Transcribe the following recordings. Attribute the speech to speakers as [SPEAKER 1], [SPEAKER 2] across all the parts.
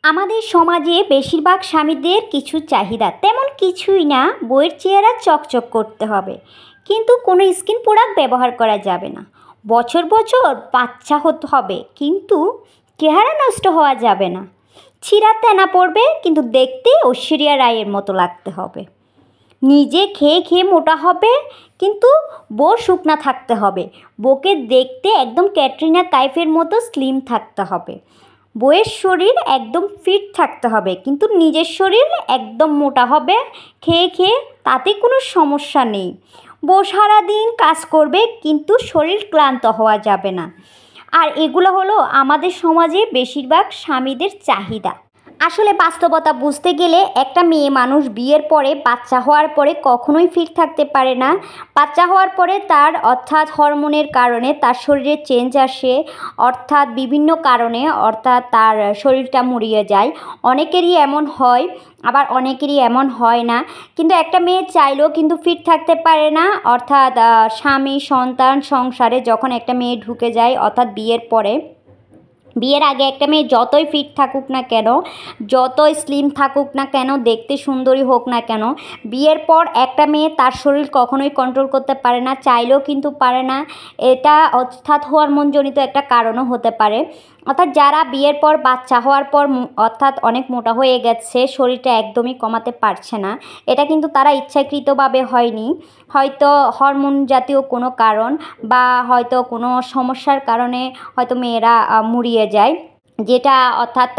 [SPEAKER 1] আমাদের সমাজে বেশিরভাগ স্বামীদের কিছু চাহিদা তেমন কিছুই না, বইয়ের চেহারা চকচক করতে হবে, কিন্তু কোনো স্কিন প্রোডাক্ট ব্যবহার করা যাবে না। বছর বছর বাচ্চা হতে হবে, কিন্তু চেহারা নষ্ট হওয়া যাবে না। ছিঁড়া তেনা পড়বে, কিন্তু দেখতে ঐশ্বরিয়া রায়ের মতো লাগতে হবে। নিজে খেয়ে খেয়ে মোটা হবে, কিন্তু বউ শুকনা থাকতে হবে। বউকে দেখতে একদম ক্যাটরিনা কাইফের মতো স্লিম থাকতে হবে। বউয়ের শরীর একদম ফিট থাকতে হবে, কিন্তু নিজের শরীর একদম মোটা হবে খেয়ে খেয়ে, তাতে কোনো সমস্যা নেই। বউ সারাদিন কাজ করবে, কিন্তু শরীর ক্লান্ত হওয়া যাবে না। আর এগুলো হলো আমাদের সমাজে বেশিরভাগ স্বামীদের চাহিদা। আসলে বাস্তবতা বুঝতে গেলে একটা মেয়ে মানুষ বিয়ের পরে, বাচ্চা হওয়ার পরে কখনোই ফিট থাকতে পারে না। বাচ্চা হওয়ার পরে তার অর্থাৎ হরমোনের কারণে তার শরীরে চেঞ্জ আসে, অর্থাৎ বিভিন্ন কারণে অর্থাৎ তার শরীরটা মুড়িয়ে যায়। অনেকেরই এমন হয়, আবার অনেকেরই এমন হয় না। কিন্তু একটা মেয়ে চাইলেও কিন্তু ফিট থাকতে পারে না, অর্থাৎ স্বামী সন্তান সংসারে যখন একটা মেয়ে ঢুকে যায়, অর্থাৎ বিয়ের পরে। বিয়ের আগে একটা মেয়ে যতই ফিট থাকুক না কেন, যতই স্লিম থাকুক না কেন, দেখতে সুন্দরী হোক না কেন, বিয়ের পর একটা মেয়ে তার শরীর কখনোই কন্ট্রোল করতে পারে না, চাইলেও কিন্তু পারে না। এটা অর্থাৎ হরমোনজনিত একটা কারণও হতে পারে। অর্থাৎ যারা বিয়ের পর, বাচ্চা হওয়ার পর অর্থাৎ অনেক মোটা হয়ে গেছে, শরীরটা একদমই কমাতে পারছে না, এটা কিন্তু তারা ইচ্ছাকৃতভাবে হয়নি। হয়তো হরমোন জাতীয় কোনো কারণ, বা হয়তো কোনো সমস্যার কারণে হয়তো মেয়েরা মুড়িয়ে যায়, যেটা অর্থাৎ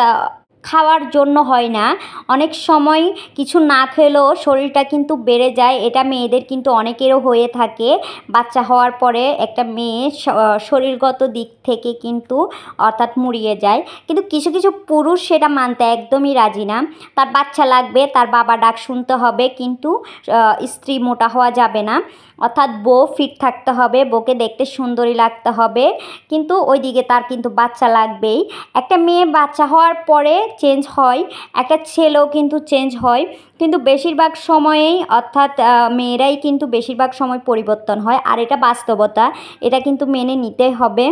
[SPEAKER 1] খাওয়ার জন্য হয় না। অনেক সময় কিছু না খেলেও শরীরটা কিন্তু বেড়ে যায়, এটা মেয়েদের কিন্তু অনেকেরও হয়ে থাকে। বাচ্চা হওয়ার পরে একটা মেয়ে শরীরগত দিক থেকে কিন্তু অর্থাৎ মুড়িয়ে যায়, কিন্তু কিছু কিছু পুরুষ সেটা মানতে একদমই রাজি না। তার বাচ্চা লাগবে, তার বাবা ডাক শুনতে হবে, কিন্তু স্ত্রী মোটা হওয়া যাবে না। অর্থাৎ বউ ফিট থাকতে হবে, বউকে দেখতে সুন্দরী লাগতে হবে, কিন্তু ওইদিকে তার কিন্তু বাচ্চা লাগবেই। একটা মেয়ে বাচ্চা হওয়ার পরে চেঞ্জ হয়, একটা ছেলেও কিন্তু চেঞ্জ হয়, কিন্তু বেশিরভাগ সময়েই অর্থাৎ মেয়েরাই কিন্তু বেশিরভাগ সময় পরিবর্তন হয়। আর এটা বাস্তবতা, এটা কিন্তু মেনে নিতে হবে।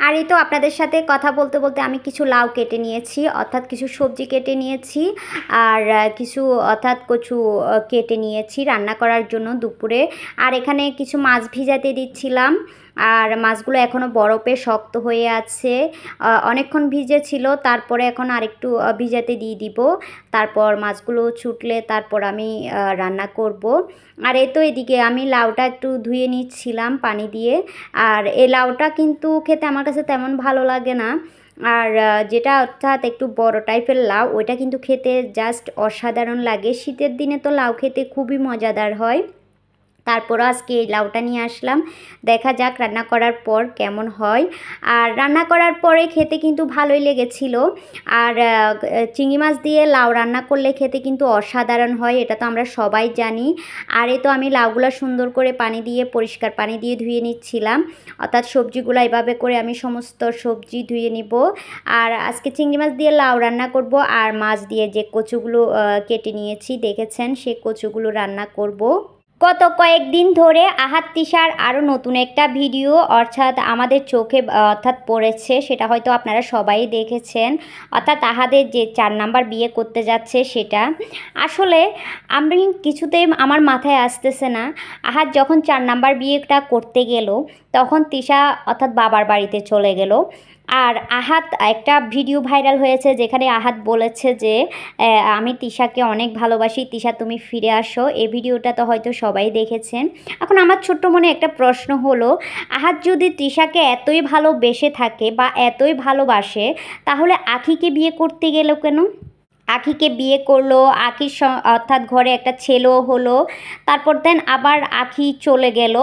[SPEAKER 1] আর এই তো আপনাদের সাথে কথা বলতে বলতে আমি কিছু লাউ কেটে নিয়েছি, অর্থাৎ কিছু সবজি কেটে নিয়েছি, আর কিছু অর্থাৎ কচু কেটে নিয়েছি রান্না করার জন্য দুপুরে। আর এখানে কিছু মাছ ভিজাতে দিচ্ছিলাম, আর মাছগুলো এখনও বরফে শক্ত হয়ে আছে। অনেকক্ষণ ভিজেছিল, তারপরে এখন আরেকটু ভিজাতে দিয়ে দিব। তারপর মাছগুলো ছুটলে তারপর আমি রান্না করব। আর এই তো এদিকে আমি লাউটা একটু ধুয়ে নিচ্ছিলাম পানি দিয়ে। আর এই লাউটা কিন্তু খেতে আমার কাছে তেমন ভালো লাগে না। আর যেটা অর্থাৎ একটু বড় টাইপের লাউ, ওইটা কিন্তু খেতে জাস্ট অসাধারণ লাগে। শীতের দিনে তো লাউ খেতে খুবই মজাদার হয়। তারপর আজকে এই লাউটা নিয়ে আসলাম, দেখা যাক রান্না করার পর কেমন হয়। আর রান্না করার পরে খেতে কিন্তু ভালোই লেগেছিল। আর চিংড়ি মাছ দিয়ে লাউ রান্না করলে খেতে কিন্তু অসাধারণ হয়, এটা তো আমরা সবাই জানি। আর এই তো আমি লাউগুলো সুন্দর করে পানি দিয়ে, পরিষ্কার পানি দিয়ে ধুয়ে নিচ্ছিলাম, অর্থাৎ সবজিগুলো এভাবে করে আমি সমস্ত সবজি ধুয়ে নিব। আর আজকে চিংড়ি মাছ দিয়ে লাউ রান্না করব, আর মাছ দিয়ে যে কচুগুলো কেটে নিয়েছি দেখেছেন, সেই কচুগুলো রান্না করব। গত কয়েকদিন ধরে আহাদ তিশার আরও নতুন একটা ভিডিও অর্থাৎ আমাদের চোখে অর্থাৎ পড়েছে, সেটা হয়তো আপনারা সবাই দেখেছেন। অর্থাৎ আহাদের যে 4 নাম্বার বিয়ে করতে যাচ্ছে সেটা। আসলে আমি কিছুতেই আমার মাথায় আসতেছে না, আহাদ যখন 4 নাম্বার বিয়েটা করতে গেল, তখন তিশা অর্থাৎ বাবার বাড়িতে চলে গেল। আর আহাদ একটা ভিডিও ভাইরাল হয়েছে, যেখানে আহাদ বলেছে যে আমি তিশাকে অনেক ভালোবাসি, তিশা তুমি ফিরে আসো। এই ভিডিওটা তো হয়তো সবাই দেখেছেন। এখন আমার ছোট্ট মনে একটা প্রশ্ন হলো, আহাদ যদি তিশাকে এতই ভালোবেসে থাকে বা এতই ভালোবাসে, তাহলে আখিকে বিয়ে করতে গেল কেন? আখিকে বিয়ে করলো, আখির অর্থাৎ ঘরে একটা ছেলেও হলো, তারপর দেন আবার আখি চলে গেল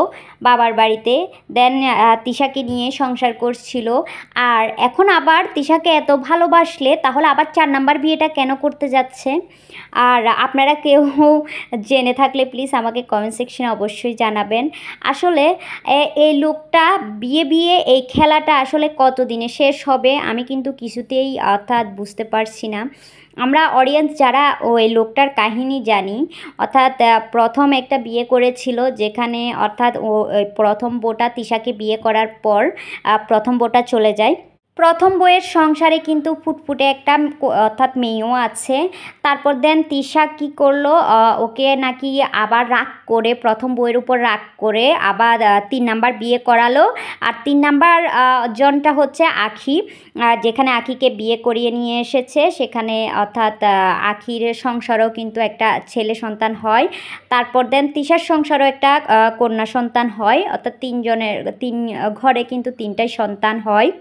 [SPEAKER 1] বাবার বাড়িতে, দেন তিশাকে নিয়ে সংসার করছিল। আর এখন আবার তিশাকে এত ভালোবাসলে তাহলে আবার 4 নাম্বার বিয়েটা কেন করতে যাচ্ছে? আর আপনারা কেউ জেনে থাকলে প্লিজ আমাকে কমেন্ট সেকশনে অবশ্যই জানাবেন। আসলে এই লোকটা বিয়ে বিয়ে এই খেলাটা আসলে কতদিনে শেষ হবে আমি কিন্তু কিছুতেই অর্থাৎ বুঝতে পারছি না। আমরা অডিয়েন্স যারা ওই লোকটার কাহিনী জানি, অর্থাৎ প্রথম একটা বিয়ে করেছিল, যেখানে অর্থাৎ প্রথম বউটা তিশাকে বিয়ে করার পর প্রথম বউটা চলে যায়। প্রথম বইয়ের সংসারে কিন্তু ফুটফুটে একটা অর্থাৎ মেয়েও আছে। তারপর দেন তিশা কি করলো, ওকে নাকি আবার রাগ করে, প্রথম বইয়ের উপর রাগ করে আবার 3 নাম্বার বিয়ে করালো। আর 3 নাম্বার জনটা হচ্ছে আখি, যেখানে আখিকে বিয়ে করিয়ে নিয়ে এসেছে সেখানে, অর্থাৎ আখির সংসারও কিন্তু একটা ছেলে সন্তান হয়। তারপর দেন তিশার সংসারও একটা কন্যা সন্তান হয়, অর্থাৎ 3 ঘরে কিন্তু 3টাই সন্তান হয়।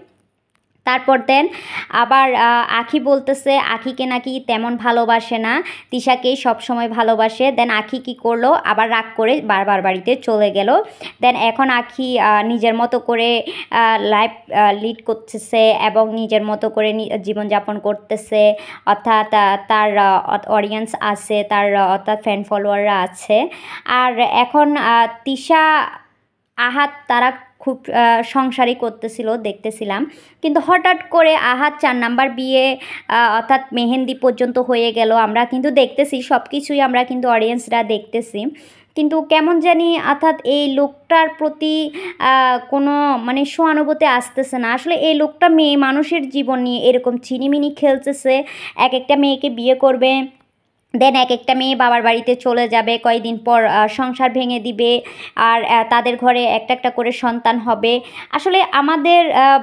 [SPEAKER 1] তারপর দেন আবার আখি বলতেছে আখিকে নাকি তেমন ভালোবাসে না, তিশাকেই সবসময় ভালোবাসে। দেন আখি কি করলো, আবার রাগ করে বারবার বাড়িতে চলে গেল। দেন এখন আখি নিজের মতো করে লাইফ লিড করতেছে এবং নিজের মতো করে জীবনযাপন করতেছে, অর্থাৎ তার অডিয়েন্স আছে, তার অর্থাৎ ফ্যান ফলোয়াররা আছে। আর এখন তিশা আহাত তারা খুব সংসারই করতেছিল দেখতেছিলাম, কিন্তু হঠাৎ করে আহাত 4 নাম্বার বিয়ে অর্থাৎ মেহেন্দি পর্যন্ত হয়ে গেল। আমরা কিন্তু দেখতেছি সব কিছুই, আমরা কিন্তু অডিয়েন্সরা দেখতেছি, কিন্তু কেমন জানি অর্থাৎ এই লোকটার প্রতি কোনো মানে সহানুভূতি আসতেছে না। আসলে এই লোকটা মেয়ে মানুষের জীবন নিয়ে এরকম ছিনিমিনি খেলতেছে, এক একটা মেয়েকে বিয়ে করবে, দেন এক একটা মেয়ে বাবার বাড়িতে চলে যাবে, কয়েকদিন পর সংসার ভেঙে দিবে, আর তাদের ঘরে একটা একটা করে সন্তান হবে। আসলে আমাদের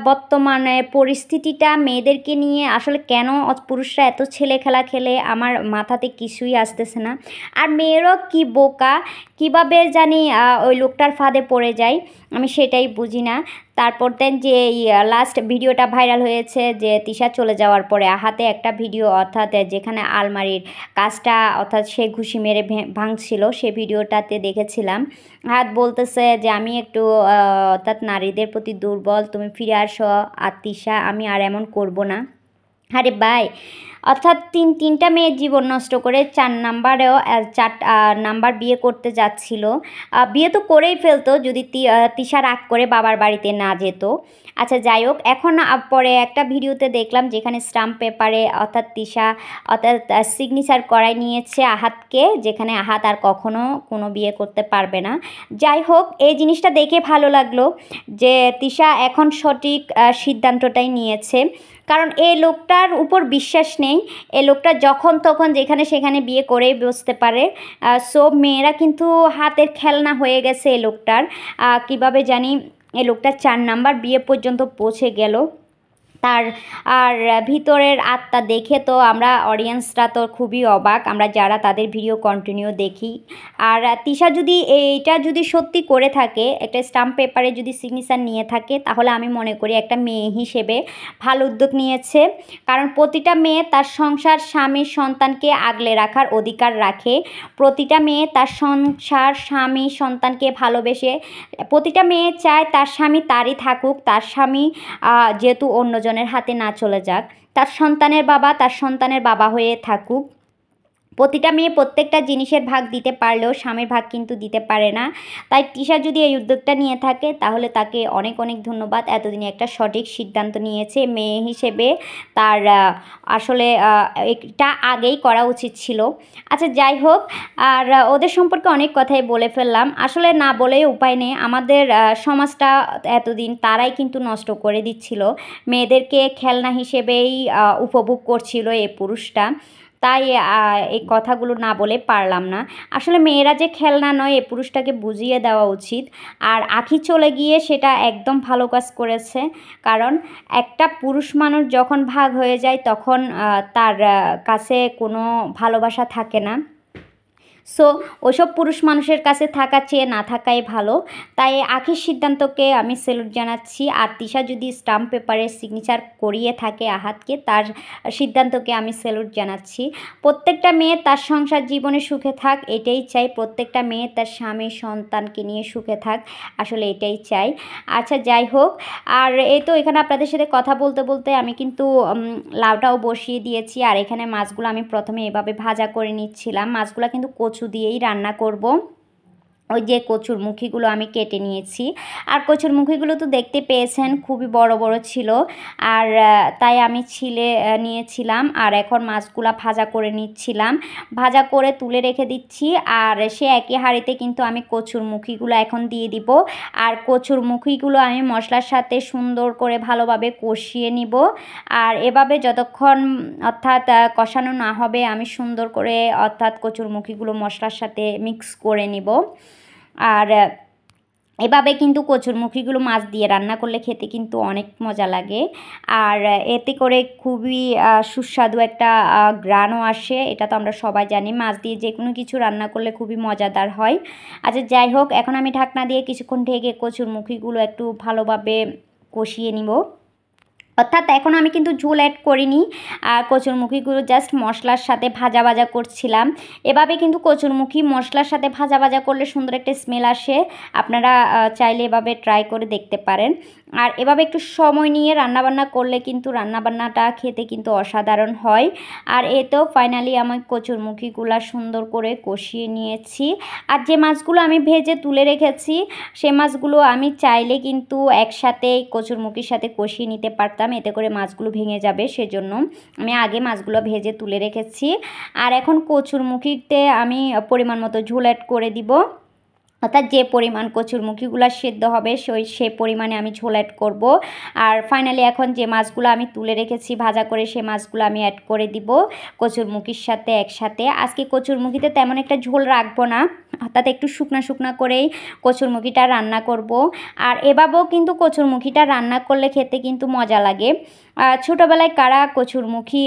[SPEAKER 1] বর্তমানে পরিস্থিতিটা মেয়েদেরকে নিয়ে আসলে কেন পুরুষরা এত ছেলে খেলা খেলে আমার মাথাতে কিছুই আসতেছে না। আর মেয়েরও কি বোকা, কিভাবে জানি ওই লোকটার ফাঁদে পড়ে যায়, আমি সেটাই বুঝি না। তারপর দেন যে লাস্ট ভিডিওটা ভাইরাল হয়েছে যে তিশা চলে যাওয়ার পরে আহাতে একটা ভিডিও, অর্থাৎ যেখানে আলমারির কাজটা অর্থাৎ সে ঘুষি মেরে ভাঙছিল, সে ভিডিওটাতে দেখেছিলাম হাত বলতেছে যে আমি একটু অর্থাৎ নারীদের প্রতি দুর্বল, তুমি ফিরে আসো আর তিশা, আমি আর এমন করব না। আরে ভাই, অর্থাৎ তিনটা মেয়ের জীবন নষ্ট করে 4 নাম্বারেও 4 নাম্বার বিয়ে করতে যাচ্ছিল, বিয়ে তো করেই ফেলতো যদি তিশা রাগ করে বাবার বাড়িতে না যেত। আচ্ছা যাই হোক, এখন পরে একটা ভিডিওতে দেখলাম যেখানে স্টাম্প পেপারে অর্থাৎ তিশা অর্থাৎ সিগনেচার করাই নিয়েছে আহাতকে, যেখানে আহাত আর কখনো কোনো বিয়ে করতে পারবে না। যাই হোক, এই জিনিসটা দেখে ভালো লাগলো যে তিশা এখন সঠিক সিদ্ধান্তটাই নিয়েছে, কারণ এই লোকটার উপর বিশ্বাস নেই। এই লোকটা যখন তখন যেখানে সেখানে বিয়ে করেই বসতে পারে। সব মেয়েরা কিন্তু হাতের খেলনা হয়ে গেছে এই লোকটার। কীভাবে জানি এই লোকটা 4 নাম্বার বিয়ে পর্যন্ত পৌঁছে গেল। তার আর ভিতরের আত্মা দেখে তো আমরা অডিয়েন্সরা তো খুবই অবাক, আমরা যারা তাদের ভিডিও কন্টিনিউ দেখি। আর তিশা যদি এইটা যদি সত্যি করে থাকে, একটা স্টাম্প পেপারে যদি সিগনেচার নিয়ে থাকে, তাহলে আমি মনে করি একটা মেয়ে হিসেবে ভালো উদ্যোগ নিয়েছে। কারণ প্রতিটা মেয়ে তার সংসার, স্বামী, সন্তানকে আগলে রাখার অধিকার রাখে। প্রতিটা মেয়ে তার সংসার, স্বামী, সন্তানকে ভালোবেসে, প্রতিটা মেয়ে চায় তার স্বামী তারই থাকুক, তার স্বামী যেহেতু অন্যজনের হাতে না চলে যাক, তার সন্তানের বাবা হয়ে থাকুক। প্রতিটা মেয়ে প্রত্যেকটা জিনিসের ভাগ দিতে পারলেও স্বামীর ভাগ কিন্তু দিতে পারে না। তাই তিশা যদি এই উদ্যোগটা নিয়ে থাকে তাহলে তাকে অনেক অনেক ধন্যবাদ, এতদিনে একটা সঠিক সিদ্ধান্ত নিয়েছে মেয়ে হিসেবে। তার আসলে এটা আগেই করা উচিত ছিল। আচ্ছা যাই হোক, আর ওদের সম্পর্কে অনেক কথাই বলে ফেললাম, আসলে না বলেই উপায় নেই। আমাদের সমাজটা এতদিন তারাই কিন্তু নষ্ট করে দিচ্ছিল, মেয়েদেরকে খেলনা হিসেবেই উপভোগ করছিল এই পুরুষটা। তাই এই কথাগুলো না বলে পারলাম না। আসলে মেয়েরা যে খেলনা নয়, এ পুরুষটাকে বুঝিয়ে দেওয়া উচিত। আর আখি চলে গিয়ে সেটা একদম ভালো কাজ করেছে, কারণ একটা পুরুষ মানুষ যখন ভাগ হয়ে যায় তখন তার কাছে কোনো ভালোবাসা থাকে না। সো ওইসব পুরুষ মানুষের কাছে থাকার চেয়ে না থাকাই ভালো। তাই আখির সিদ্ধান্তকে আমি স্যালুট জানাচ্ছি। আর তিশা যদি স্টাম্প পেপারে সিগনেচার করিয়ে থাকে আহাতকে, তার সিদ্ধান্তকে আমি স্যালুট জানাচ্ছি। প্রত্যেকটা মেয়ে তার সংসার জীবনে সুখে থাক, এটাই চাই। প্রত্যেকটা মেয়ে তার স্বামী, সন্তানকে নিয়ে সুখে থাক, আসলে এটাই চাই। আচ্ছা যাই হোক, আর এই তো এখানে আপনাদের সাথে কথা বলতে বলতে আমি কিন্তু লাউটাও বসিয়ে দিয়েছি। আর এখানে মাছগুলো আমি প্রথমে এভাবে ভাজা করে নিচ্ছিলাম। মাছগুলো কিন্তু কচু দিয়েই রান্না করব। ওই যে কচুরমুখীগুলো আমি কেটে নিয়েছি। আর কচুরমুখীগুলো তো দেখতে পেয়েছেন খুবই বড় বড় ছিল। আর তাই আমি ছিলে নিয়েছিলাম। আর এখন মাছগুলা ভাজা করে নিচ্ছিলাম। ভাজা করে তুলে রেখে দিচ্ছি। আর সে একই হাঁড়িতে কিন্তু আমি কচুরমুখীগুলো এখন দিয়ে দিব। আর কচুরমুখীগুলো আমি মশলার সাথে সুন্দর করে ভালোভাবে কষিয়ে নিব। আর এভাবে যতক্ষণ অর্থাৎ কষানো না হবে আমি সুন্দর করে অর্থাৎ কচুরমুখীগুলো মশলার সাথে মিক্স করে নিব। আর এভাবে কিন্তু কচুরমুখীগুলো মাছ দিয়ে রান্না করলে খেতে কিন্তু অনেক মজা লাগে। আর এতে করে খুবই সুস্বাদু একটা ঘ্রাণও আসে। এটা তো আমরা সবাই জানি মাছ দিয়ে যে কোনো কিছু রান্না করলে খুবই মজাদার হয়। আচ্ছা যাই হোক, এখন আমি ঢাকনা দিয়ে কিছুক্ষণ ঢেকে কচুরমুখীগুলো একটু ভালোভাবে কষিয়ে নিব। অর্থাৎ এখন আমি কিন্তু ঝোল অ্যাড করিনি। আর কচুরমুখীগুলো জাস্ট মশলার সাথে ভাজা ভাজা করছিলাম। এভাবে কিন্তু কচুরমুখী মশলার সাথে ভাজা ভাজা করলে সুন্দর একটা স্মেল আসে। আপনারা চাইলে এভাবে ট্রাই করে দেখতে পারেন। আর এভাবে একটু সময় নিয়ে রান্নাবান্না করলে কিন্তু রান্নাবান্নাটা খেতে কিন্তু অসাধারণ হয়। আর এতেও ফাইনালি আমি কচুরমুখীগুলো সুন্দর করে কষিয়ে নিয়েছি। আর যে মাছগুলো আমি ভেজে তুলে রেখেছি সে মাছগুলো আমি চাইলে কিন্তু একসাথে কচুরমুখীর সাথে কষিয়ে নিতে পারতাম, এতে করে মাছগুলো ভেঙে যাবে। সেজন্য আমি আগে মাছগুলো ভেজে তুলে রেখেছি। আর এখন কচুরমুখীতে আমি পরিমাণ মতো ঝোল অ্যাড করে দিব। অর্থাৎ যে পরিমাণ কচুরমুখীগুলো সেদ্ধ হবে সে পরিমাণে আমি ঝোল অ্যাড করব। আর ফাইনালি এখন যে মাছগুলো আমি তুলে রেখেছি ভাজা করে সে মাছগুলো আমি অ্যাড করে দিব কচুরমুখীর সাথে একসাথে। আজকে কচুরমুখীতে তেমন একটা ঝোল রাখবো না, অর্থাৎ একটু শুকনা শুকনা করেই কচুরমুখীটা রান্না করব। আর এভাবেও কিন্তু কচুরমুখীটা রান্না করলে খেতে কিন্তু মজা লাগে। ছোটোবেলায় কারা কচুরমুখী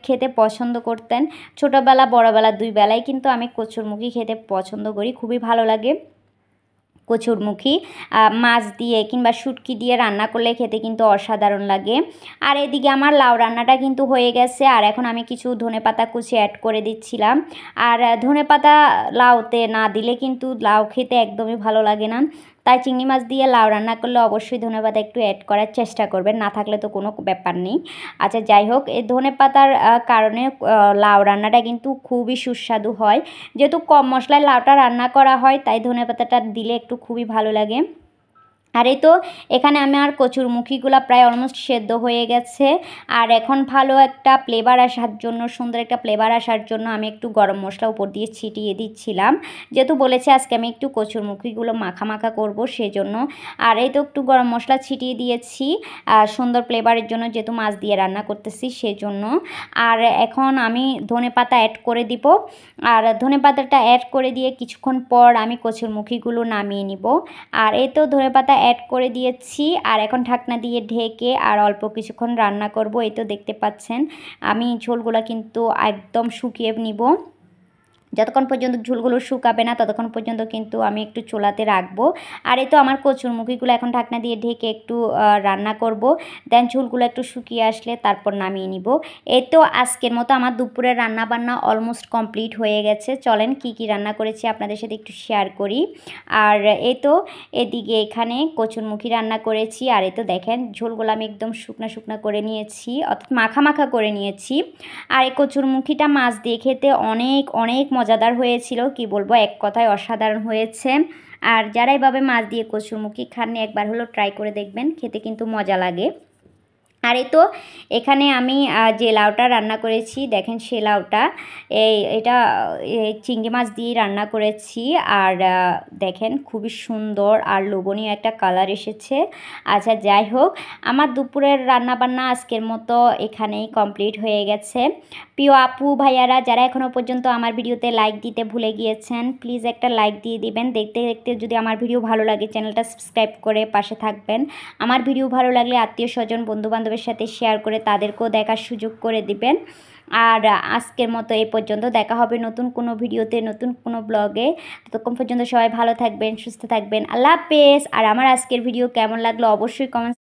[SPEAKER 1] খেতে পছন্দ করতেন? ছোটোবেলা বড়োবেলা দুই বেলায় কিন্তু আমি কচুরমুখী খেতে পছন্দ করি, খুবই ভালো লাগে। কচুরমুখী মাছ দিয়ে কিংবা শুটকি দিয়ে রান্না করলে খেতে কিন্তু অসাধারণ লাগে। আর এদিকে আমার লাউ রান্নাটা কিন্তু হয়ে গেছে। আর এখন আমি কিছু ধনেপাতা কুচি অ্যাড করে দিচ্ছিলাম। আর ধনেপাতা লাউতে না দিলে কিন্তু লাউ খেতে একদমই ভালো লাগে না। তাই চিংড়ি মাছ দিয়ে লাউ রান্না করলে অবশ্যই ধনেপাতা একটু অ্যাড করার চেষ্টা করবেন, না থাকলে তো কোনো ব্যাপার নেই। আচ্ছা যাই হোক, এই ধনেপাতার কারণে লাউ রান্নাটা কিন্তু খুবই সুস্বাদু হয়। যেহেতু কম মশলায় লাউটা রান্না করা হয় তাই ধনেপাতাটা দিলে একটু খুবই ভালো লাগে। আর এই তো এখানে আমার কচুরমুখীগুলো প্রায় অলমোস্ট সেদ্ধ হয়ে গেছে। আর এখন ভালো একটা ফ্লেভার আসার জন্য, সুন্দর একটা ফ্লেভার আসার জন্য আমি একটু গরম মশলা উপর দিয়ে ছিটিয়ে দিচ্ছিলাম। যেহেতু বলেছে আজকে আমি একটু কচুরমুখীগুলো মাখা মাখা করব সেজন্য। আর এই তো একটু গরম মশলা ছিটিয়ে দিয়েছি সুন্দর ফ্লেভারের জন্য, যেহেতু মাছ দিয়ে রান্না করতেছি সেজন্য। আর এখন আমি ধনেপাতা অ্যাড করে দিব। আর ধনেপাতাটা অ্যাড করে দিয়ে কিছুক্ষণ পর আমি কচুরমুখীগুলো নামিয়ে নিব। আর এই তো ধনেপাতা অ্যাড করে দিয়েছি। আর এখন ঢাকনা দিয়ে ঢেকে আর অল্প কিছুক্ষণ রান্না করব। এই তো দেখতে পাচ্ছেন আমি ঝোলগুলো কিন্তু একদম শুকিয়ে নিব। যতক্ষণ পর্যন্ত ঝোলগুলো শুকাবে না ততক্ষণ পর্যন্ত কিন্তু আমি একটু চুলাতে রাখবো। আর এই তো আমার কচুরমুখীগুলো এখন ঢাকনা দিয়ে ঢেকে একটু রান্না করব। দেন ঝোলগুলো একটু শুকিয়ে আসলে তারপর নামিয়ে নিব। এই তো আজকের মতো আমার দুপুরের রান্না বান্না অলমোস্ট কমপ্লিট হয়ে গেছে। চলেন কি কি রান্না করেছি আপনাদের সাথে একটু শেয়ার করি। আর এই তো এদিকে এখানে কচুরমুখী রান্না করেছি। আর এই তো দেখেন ঝোলগুলো আমি একদম শুকনা শুকনা করে নিয়েছি, অর্থাৎ মাখা মাখা করে নিয়েছি। আর এই কচুরমুখীটা মাছ দিয়ে খেতে অনেক অনেক মজাদার হয়েছিল, কি বলবো, এক কথায় অসাধারণ হয়েছে। আর যারা এভাবে মাছ দিয়ে কচুরমুখী খাননি একবার হলো ট্রাই করে দেখবেন, খেতে কিন্তু মজা লাগে। আর এই তো এখানে আমি যে লাউটা রান্না করেছি দেখেন সে লাউটা এটা চিংড়ি মাছ দিয়ে রান্না করেছি। আর দেখেন খুবই সুন্দর আর লোভনীয় একটা কালার এসেছে। আচ্ছা যাই হোক, আমার দুপুরের রান্নাবান্না আজকের মতো এখানেই কমপ্লিট হয়ে গেছে। প্রিয় আপু ভাইয়ারা যারা এখনও পর্যন্ত আমার ভিডিওতে লাইক দিতে ভুলে গিয়েছেন প্লিজ একটা লাইক দিয়ে দিবেন। দেখতে দেখতে যদি আমার ভিডিও ভালো লাগে চ্যানেলটা সাবস্ক্রাইব করে পাশে থাকবেন। আমার ভিডিও ভালো লাগলে আত্মীয় স্বজন বন্ধুবান্ধবের সাথে শেয়ার করে তাদেরকেও দেখার সুযোগ করে দিবেন। আর আজকের মতো এই পর্যন্ত, দেখা হবে নতুন কোনো ভিডিওতে নতুন কোনো ব্লগে। ততক্ষণ পর্যন্ত সবাই ভালো থাকবেন, সুস্থ থাকবেন, আল্লাহ হাফেজ। আর আমার আজকের ভিডিও কেমন লাগলো অবশ্যই কমেন্ট